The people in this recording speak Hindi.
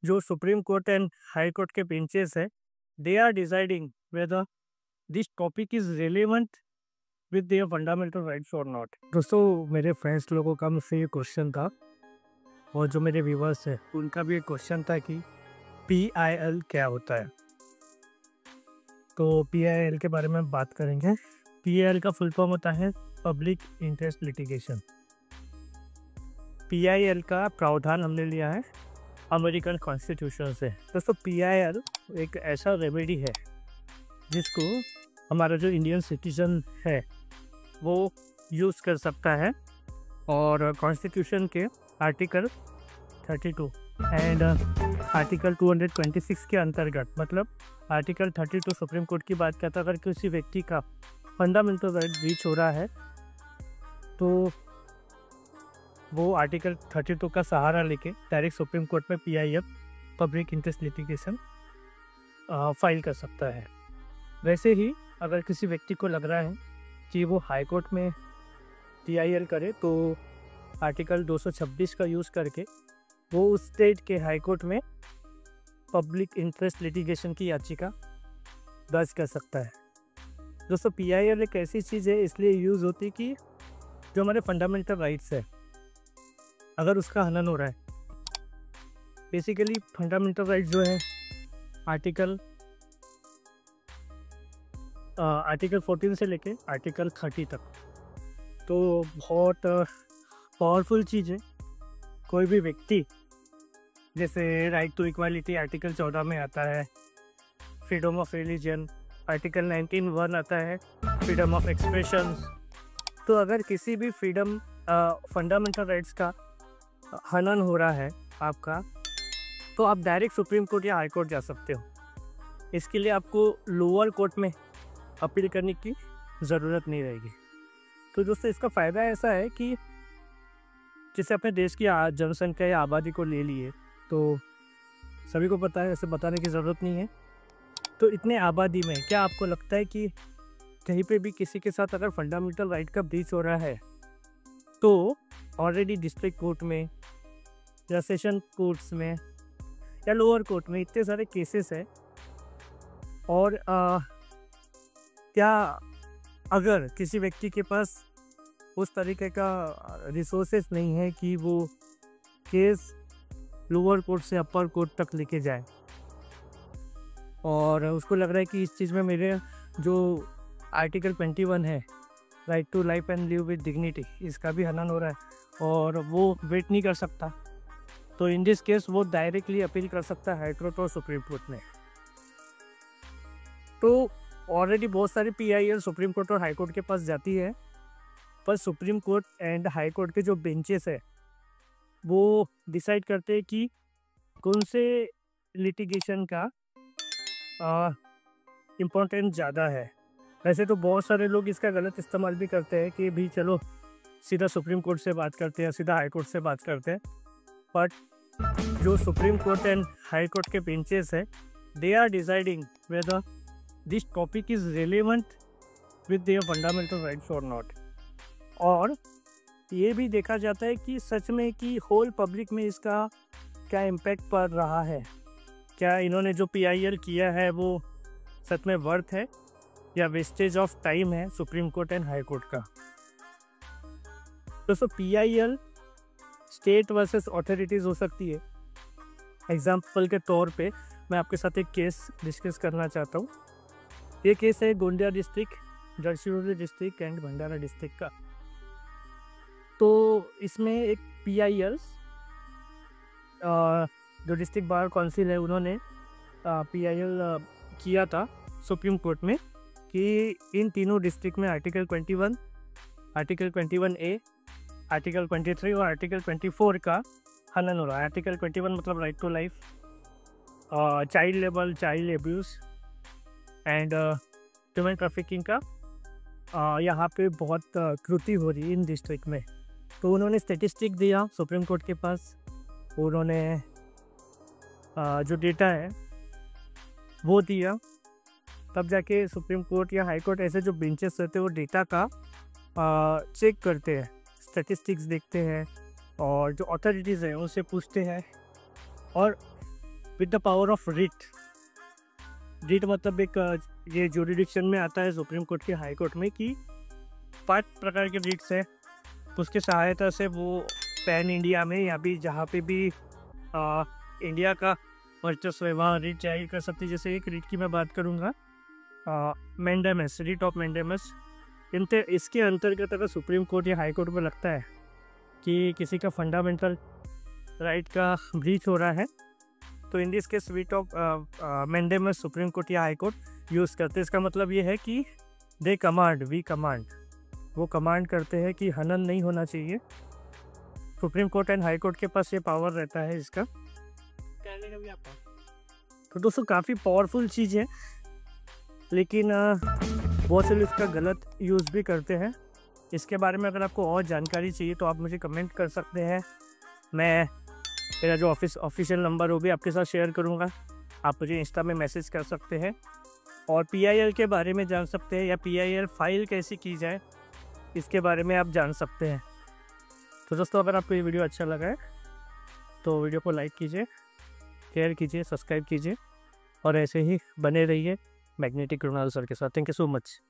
जो supreme court and high court के बेंचेस है, they are deciding whether this topic is relevant with their fundamental rights और नॉट। दोस्तों, मेरे फ्रेंड्स लोगों का मुझसे ये क्वेश्चन था और जो मेरे व्यूवर्स है उनका भी एक क्वेश्चन था कि PIL क्या होता है। तो PIL के बारे में बात करेंगे। PIL का फुल फॉर्म होता है पब्लिक इंटरेस्ट लिटिगेशन। PIL का प्रावधान हमने लिया है अमेरिकन कॉन्स्टिट्यूशन से। दोस्तों, PIL एक ऐसा रेमेडी है जिसको हमारा जो इंडियन सिटीजन है वो यूज़ कर सकता है और कॉन्स्टिट्यूशन के आर्टिकल 32 एंड आर्टिकल 226 के अंतर्गत, मतलब आर्टिकल 32 सुप्रीम कोर्ट की बात करता है, अगर किसी व्यक्ति का फंडामेंटल राइट ब्रीच हो रहा है तो वो आर्टिकल 32 का सहारा लेके डायरेक्ट सुप्रीम कोर्ट में PIL public interest litigation file कर सकता है। वैसे ही अगर किसी व्यक्ति को लग रहा है कि वो हाई कोर्ट में PIL करे तो आर्टिकल 226 का यूज़ करके वो उस स्टेट के हाई कोर्ट में पब्लिक इंटरेस्ट लिटिगेशन की याचिका दर्ज कर सकता है। दोस्तों, PIL एक ऐसी चीज़ है इसलिए यूज़ होती है कि जो हमारे फंडामेंटल राइट्स है अगर उसका हनन हो रहा है, बेसिकली फंडामेंटल राइट्स जो है आर्टिकल 14 से लेके आर्टिकल 30 तक, तो बहुत पावरफुल चीज़ है। कोई भी व्यक्ति, जैसे राइट टू इक्वालिटी आर्टिकल 14 में आता है, फ्रीडम ऑफ रिलीजन आर्टिकल 19(1) आता है, फ्रीडम ऑफ एक्सप्रेशंस। तो अगर किसी भी फ्रीडम फंडामेंटल राइट्स का हनन हो रहा है आपका, तो आप डायरेक्ट सुप्रीम कोर्ट या हाई कोर्ट जा सकते हो। इसके लिए आपको लोअर कोर्ट में अपील करने की ज़रूरत नहीं रहेगी। तो दोस्तों, इसका फ़ायदा ऐसा है कि जैसे अपने देश की जनसंख्या या आबादी को ले लिए तो सभी को पता है, ऐसे बताने की ज़रूरत नहीं है। तो इतने आबादी में क्या आपको लगता है कि कहीं पे भी किसी के साथ अगर फंडामेंटल राइट का ब्रीच हो रहा है तो ऑलरेडी डिस्ट्रिक्ट कोर्ट में या सेशन कोर्ट्स में या लोअर कोर्ट में इतने सारे केसेस है, और क्या अगर किसी व्यक्ति के पास उस तरीके का रिसोर्सेस नहीं है कि वो केस लोअर कोर्ट से अपर कोर्ट तक लेके जाए, और उसको लग रहा है कि इस चीज़ में मेरे जो आर्टिकल 21 है, right to life and live with dignity, इसका भी हनन हो रहा है और वो वेट नहीं कर सकता, तो इन दिस केस वो डायरेक्टली अपील कर सकता है हाई कोर्ट और सुप्रीम कोर्ट में। तो ऑलरेडी बहुत सारी PIL सुप्रीम कोर्ट और हाई कोर्ट के पास जाती है, पर supreme court and high court के जो बेंचेस है वो डिसाइड करते हैं कि कौन से लिटिगेशन का इम्पोर्टेंस ज़्यादा है। वैसे तो बहुत सारे लोग इसका गलत इस्तेमाल भी करते हैं कि भी चलो सीधा सुप्रीम कोर्ट से बात करते हैं, सीधा हाई कोर्ट से बात करते हैं, बट जो supreme court and high court के बेंचेस है, they are deciding whether this topic is relevant with their fundamental rights और नॉट। और ये भी देखा जाता है कि सच में कि होल पब्लिक में इसका क्या इम्पैक्ट पड़ रहा है, क्या इन्होंने जो PIL किया है वो सच में वर्थ है या वेस्टेज ऑफ टाइम है supreme court and high court का। दोस्तों, PIL स्टेट वर्सेस अथॉरिटीज़ हो सकती है। एग्जाम्पल के तौर पे मैं आपके साथ एक केस डिस्कस करना चाहता हूँ। ये केस है Gondia district, Gadchiroli district and Bhandara district का। तो इसमें एक PIL जो डिस्ट्रिक्ट बार काउंसिल है उन्होंने PIL किया था सुप्रीम कोर्ट में कि इन तीनों डिस्ट्रिक्ट में आर्टिकल 21, आर्टिकल 21A, आर्टिकल 23 और आर्टिकल 24 का हनन हो रहा है। आर्टिकल 21 मतलब right to life, child labour, child abuse and human trafficking का यहाँ पे बहुत कृति हो रही है इन डिस्ट्रिक्ट में। तो उन्होंने स्टेटिस्टिक दिया सुप्रीम कोर्ट के पास, उन्होंने जो डेटा है वो दिया, तब जाके सुप्रीम कोर्ट या हाई कोर्ट ऐसे जो बेंचेस रहते हैं वो डेटा का चेक करते हैं, स्टैटिस्टिक्स देखते हैं और जो अथॉरिटीज़ हैं उनसे पूछते हैं और with the power of writ. Writ मतलब एक ये जुरिडिक्शन में आता है सुप्रीम कोर्ट के हाई कोर्ट में कि 5 प्रकार के रिट्स है, उसके सहायता से वो पैन इंडिया में या भी जहाँ पे भी इंडिया का वर्चस्व है वहाँ रिट जाहिर कर सकती है। जैसे एक रिट की मैं बात करूँगा, मैंडेमस, रिट ऑफ मैंडेमस। इसके अंतर्गत अगर सुप्रीम कोर्ट या हाई कोर्ट में लगता है कि किसी का फंडामेंटल राइट का ब्रीच हो रहा है, तो in this case writ of mandamus supreme court या हाई कोर्ट यूज़ करते हैं। इसका मतलब ये है कि दे कमांड, वी कमांड, वो कमांड करते हैं कि हनन नहीं होना चाहिए। Supreme court and high court के पास ये पावर रहता है इसका। तो दोस्तों काफ़ी पावरफुल चीज़ है, लेकिन बहुत से लोग इसका गलत यूज़ भी करते हैं। इसके बारे में अगर आपको और जानकारी चाहिए तो आप मुझे कमेंट कर सकते हैं। मैं मेरा जो ऑफिशियल नंबर वो भी आपके साथ शेयर करूँगा। आप मुझे इंस्टा में मैसेज कर सकते हैं और PIL के बारे में जान सकते हैं, या PIL फाइल कैसी की जाए इसके बारे में आप जान सकते हैं। तो दोस्तों अगर आपको ये वीडियो अच्छा लगा है तो वीडियो को लाइक कीजिए, शेयर कीजिए, सब्सक्राइब कीजिए और ऐसे ही बने रहिए मैग्नेटिक रोनाल्डो सर के साथ। Thank you so much.